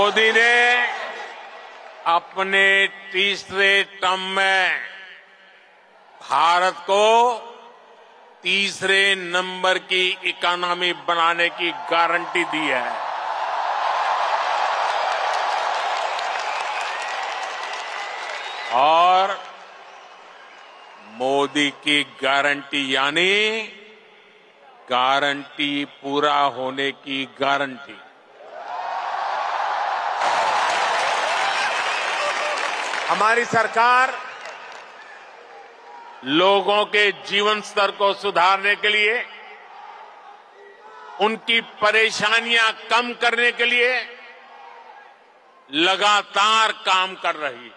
मोदी ने अपने तीसरे टर्म में भारत को तीसरे नंबर की इकोनॉमी बनाने की गारंटी दी है। और मोदी की गारंटी यानी गारंटी पूरा होने की गारंटी। हमारी सरकार लोगों के जीवन स्तर को सुधारने के लिए, उनकी परेशानियां कम करने के लिए लगातार काम कर रही है।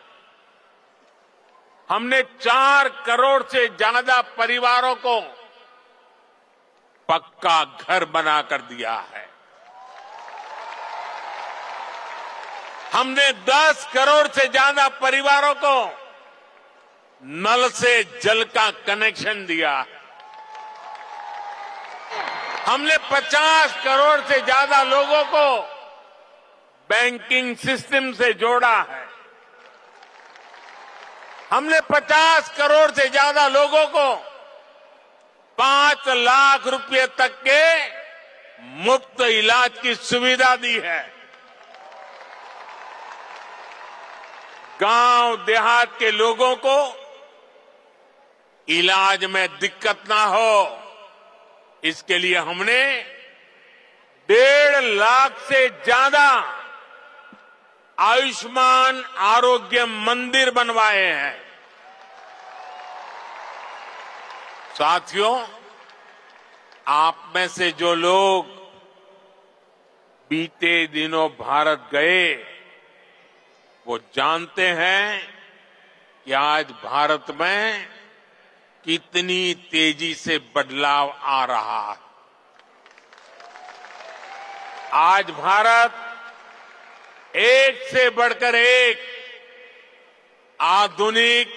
हमने 4 करोड़ से ज्यादा परिवारों को पक्का घर बनाकर दिया है। हमने 10 करोड़ से ज्यादा परिवारों को नल से जल का कनेक्शन दिया है। हमने 50 करोड़ से ज्यादा लोगों को बैंकिंग सिस्टम से जोड़ा है। हमने 50 करोड़ से ज्यादा लोगों को 5 लाख रुपए तक के मुफ्त इलाज की सुविधा दी है। गांव देहात के लोगों को इलाज में दिक्कत ना हो, इसके लिए हमने 1.5 लाख से ज्यादा आयुष्मान आरोग्य मंदिर बनवाए हैं। साथियों, आप में से जो लोग बीते दिनों भारत गए वो जानते हैं कि आज भारत में कितनी तेजी से बदलाव आ रहा है। आज भारत एक से बढ़कर एक आधुनिक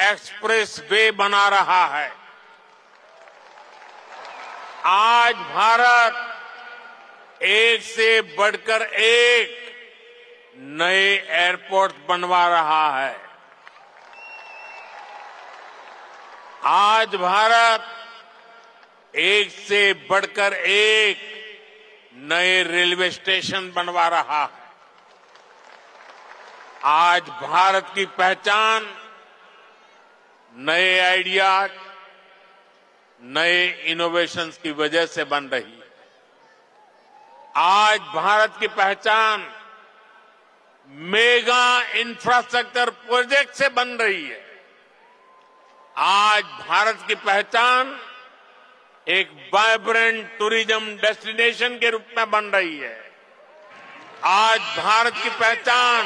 एक्सप्रेस वे बना रहा है। आज भारत एक से बढ़कर एक नए एयरपोर्ट बनवा रहा है। आज भारत एक से बढ़कर एक नए रेलवे स्टेशन बनवा रहा है। आज भारत की पहचान नए आइडियाज, नए इनोवेशंस की वजह से बन रही है। आज भारत की पहचान मेगा इंफ्रास्ट्रक्चर प्रोजेक्ट से बन रही है। आज भारत की पहचान एक वाइब्रेंट टूरिज्म डेस्टिनेशन के रूप में बन रही है। आज भारत की पहचान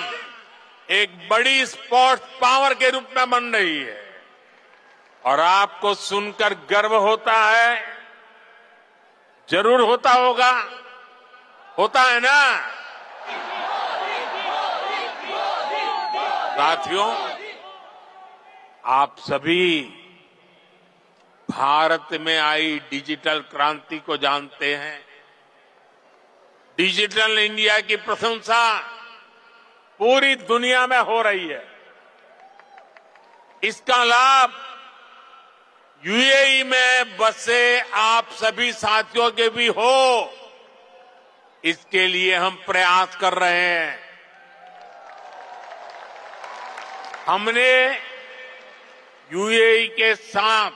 एक बड़ी स्पोर्ट्स पावर के रूप में बन रही है। और आपको सुनकर गर्व होता है, जरूर होता होगा, होता है ना साथियों? आप सभी भारत में आई डिजिटल क्रांति को जानते हैं। डिजिटल इंडिया की प्रशंसा पूरी दुनिया में हो रही है। इसका लाभ यूएई में बसे आप सभी साथियों के भी हो, इसके लिए हम प्रयास कर रहे हैं। हमने यूएई के साथ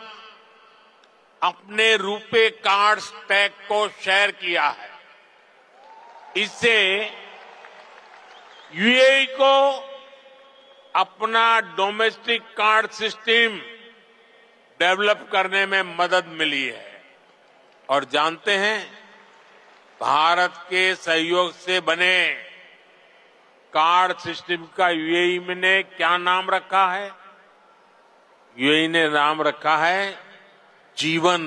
अपने रुपे कार्ड स्टैक को शेयर किया है। इससे यूएई को अपना डोमेस्टिक कार्ड सिस्टम डेवलप करने में मदद मिली है। और जानते हैं, भारत के सहयोग से बने कार्ड सिस्टम का यूएई ने क्या नाम रखा है? यूएई ने नाम रखा है जीवन।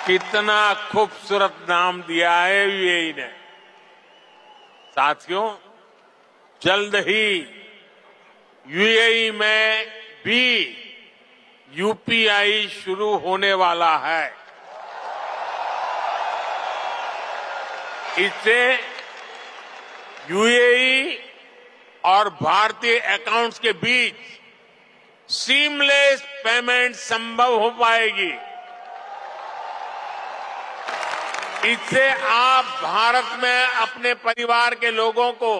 कितना खूबसूरत नाम दिया है यूएई ने। साथियों, जल्द ही यूएई में भी यूपीआई शुरू होने वाला है। इससे यूएई और भारतीय अकाउंट्स के बीच सीमलेस पेमेंट संभव हो पाएगी। इससे आप भारत में अपने परिवार के लोगों को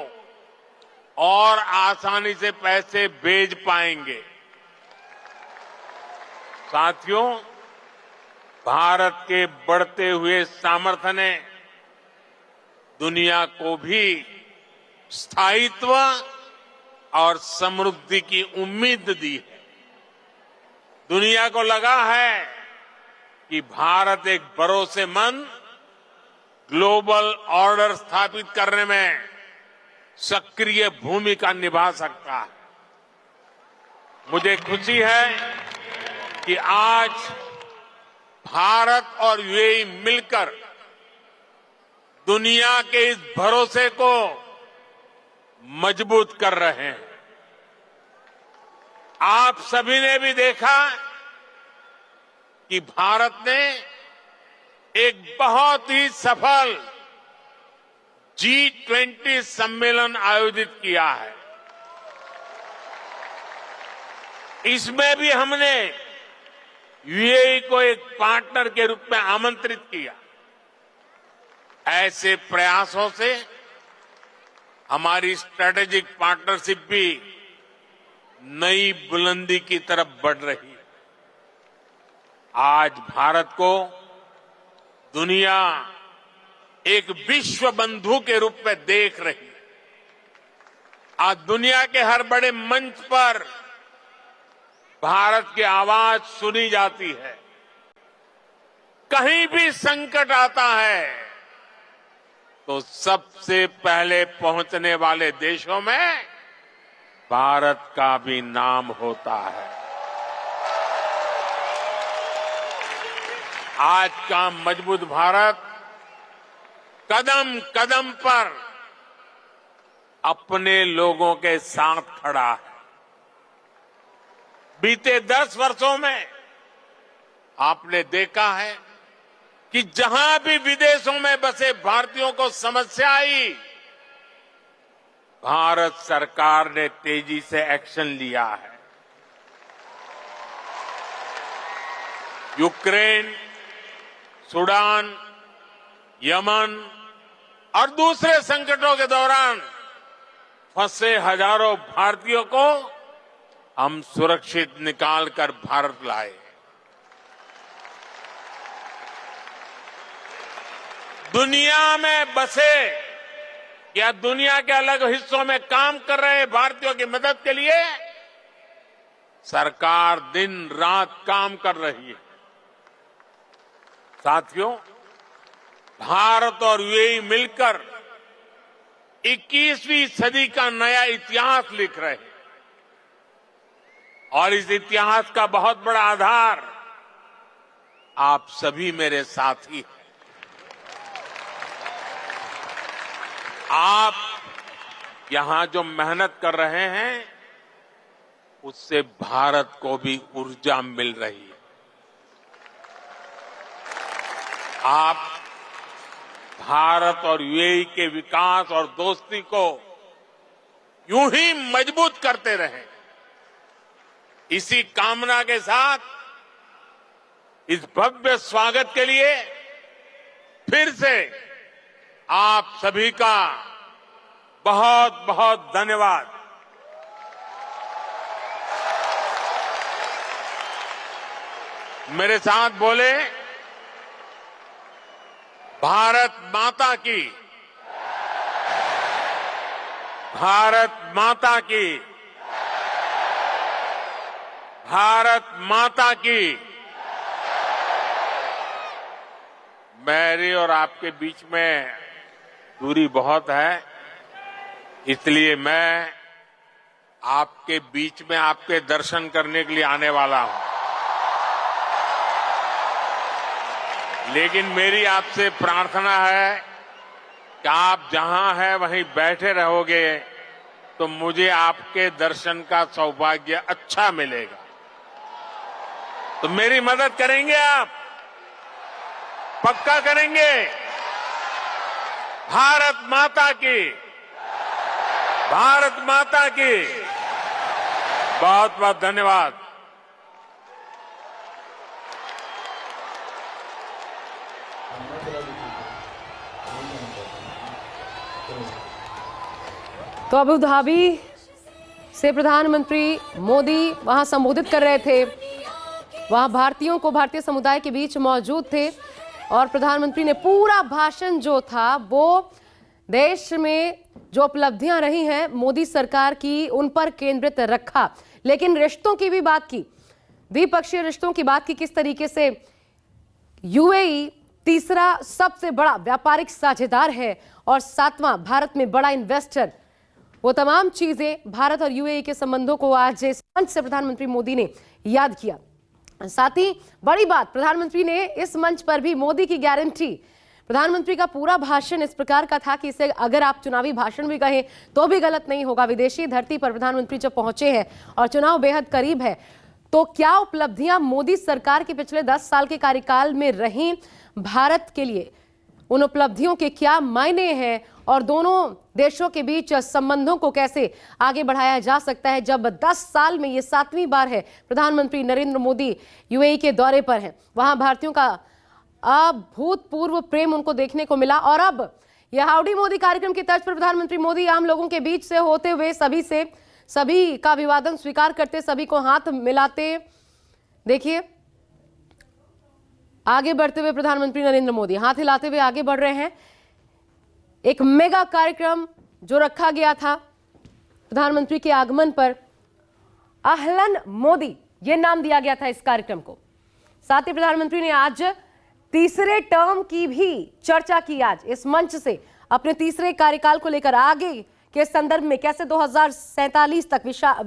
और आसानी से पैसे भेज पाएंगे। साथियों, भारत के बढ़ते हुए सामर्थ्य ने दुनिया को भी स्थायित्व और समृद्धि की उम्मीद दी है। दुनिया को लगा है कि भारत एक भरोसेमंद ग्लोबल ऑर्डर स्थापित करने में सक्रिय भूमिका निभा सकता है। मुझे खुशी है कि आज भारत और यूएई मिलकर दुनिया के इस भरोसे को मजबूत कर रहे हैं। आप सभी ने भी देखा कि भारत ने एक बहुत ही सफल G20 सम्मेलन आयोजित किया है। इसमें भी हमने यूएई को एक पार्टनर के रूप में आमंत्रित किया। ऐसे प्रयासों से हमारी स्ट्रेटेजिक पार्टनरशिप भी नई बुलंदी की तरफ बढ़ रही है। आज भारत को दुनिया एक विश्व बंधु के रूप में देख रही है। आज दुनिया के हर बड़े मंच पर भारत की आवाज सुनी जाती है। कहीं भी संकट आता है तो सबसे पहले पहुंचने वाले देशों में भारत का भी नाम होता है। आज का मजबूत भारत कदम कदम पर अपने लोगों के साथ खड़ा है। बीते 10 वर्षों में आपने देखा है कि जहां भी विदेशों में बसे भारतीयों को समस्या आई, भारत सरकार ने तेजी से एक्शन लिया है। यूक्रेन, सूडान, यमन और दूसरे संकटों के दौरान फंसे हजारों भारतीयों को हम सुरक्षित निकालकर भारत लाए। दुनिया में बसे या दुनिया के अलग हिस्सों में काम कर रहे भारतीयों की मदद के लिए सरकार दिन रात काम कर रही है। साथियों, भारत और यूएई मिलकर 21वीं सदी का नया इतिहास लिख रहे हैं और इस इतिहास का बहुत बड़ा आधार आप सभी मेरे साथी हैं। आप यहां जो मेहनत कर रहे हैं उससे भारत को भी ऊर्जा मिल रही है। आप भारत और यूएई के विकास और दोस्ती को यूं ही मजबूत करते रहें, इसी कामना के साथ इस भव्य स्वागत के लिए फिर से आप सभी का बहुत बहुत धन्यवाद। मेरे साथ बोले, भारत माता की, भारत माता की, भारत माता की। मेरी और आपके बीच में दूरी बहुत है, इसलिए मैं आपके बीच में आपके दर्शन करने के लिए आने वाला हूं। लेकिन मेरी आपसे प्रार्थना है कि आप जहां हैं वहीं बैठे रहोगे तो मुझे आपके दर्शन का सौभाग्य अच्छा मिलेगा। तो मेरी मदद करेंगे आप? पक्का करेंगे? भारत माता की, भारत माता की। बहुत बहुत धन्यवाद। तो अबू धाबी से प्रधानमंत्री मोदी वहां संबोधित कर रहे थे, वहां भारतीयों को, भारतीय समुदाय के बीच मौजूद थे और प्रधानमंत्री ने पूरा भाषण जो था वो देश में जो उपलब्धियां रही हैं मोदी सरकार की उन पर केंद्रित रखा, लेकिन रिश्तों की भी बात की, द्विपक्षीय रिश्तों की बात की, किस तरीके से यूएई तीसरा सबसे बड़ा व्यापारिक साझेदार है और सातवां भारत में बड़ा इन्वेस्टर। वो तमाम चीजें भारत और यूएई के संबंधों को आज इस मंच से प्रधानमंत्री मोदी ने याद किया। साथ ही बड़ी बात, प्रधानमंत्री ने इस मंच पर भी मोदी की गारंटी, प्रधानमंत्री का पूरा भाषण इस प्रकार का था कि इसे अगर आप चुनावी भाषण भी कहें तो भी गलत नहीं होगा। विदेशी धरती पर प्रधानमंत्री जब पहुंचे हैं और चुनाव बेहद करीब है, तो क्या उपलब्धियां मोदी सरकार के पिछले 10 साल के कार्यकाल में रही भारत के लिए, उन उपलब्धियों के क्या मायने हैं और दोनों देशों के बीच संबंधों को कैसे आगे बढ़ाया जा सकता है, जब 10 साल में ये 7वीं बार है प्रधानमंत्री नरेंद्र मोदी यूएई के दौरे पर हैं। वहां भारतीयों का अभूतपूर्व प्रेम उनको देखने को मिला और अब यह हाउडी मोदी कार्यक्रम की तर्ज पर प्रधानमंत्री मोदी आम लोगों के बीच से होते हुए सभी का अभिवादन स्वीकार करते, सभी को हाथ मिलाते, देखिए आगे बढ़ते हुए प्रधानमंत्री नरेंद्र मोदी हाथ हिलाते हुए आगे बढ़ रहे हैं। एक मेगा कार्यक्रम जो रखा गया था प्रधानमंत्री के आगमन पर, अहलन मोदी यह नाम दिया गया था इस कार्यक्रम को। साथ ही प्रधानमंत्री ने आज तीसरे टर्म की भी चर्चा की, आज इस मंच से अपने तीसरे कार्यकाल को लेकर आगे के संदर्भ में कैसे 2047 तक विकास